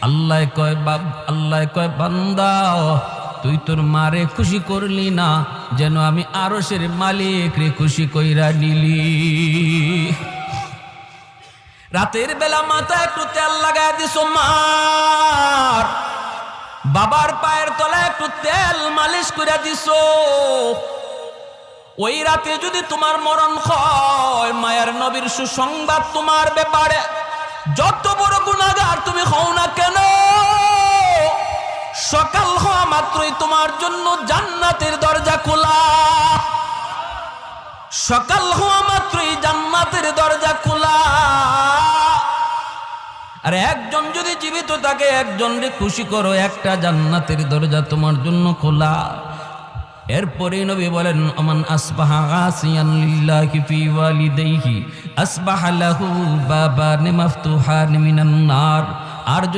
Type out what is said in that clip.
আল্লাহ কয় বান্দা, তুই তোর মারে খুশি করলি না, যেন আমি আরশের মালিক রে খুশি কইরা নিলি। রাতের বেলা মাথায় একটু তেল লাগায় দিছো মার, বাবার পায়ের তলায় একটু তেল মালিশ করে দিছো। ওই রাতে যদি তোমার মরণ হয়, মায়ের নবীর সুসংবাদ তোমার ব্যাপারে, যত বড় গুনাহগার তুমি হও না কেন, সকাল হওয়া মাত্রই তোমার জন্য জান্নাতের দরজা খোলা। সকাল হওয়া মাত্রই জান্নাতের দরজা খোলা। আর একজন যদি জীবিত থাকে, একজনকে খুশি করো, একটা জান্নাতের দরজা তোমার জন্য খোলা। এরপরে নবী বলেন, আমান আসবাহা আসিয়ান লিল্লাহি ফি ওয়ালিদাইহি আসবাহা লাহু বাবান মাফতুহান মিনান নার। আর যদি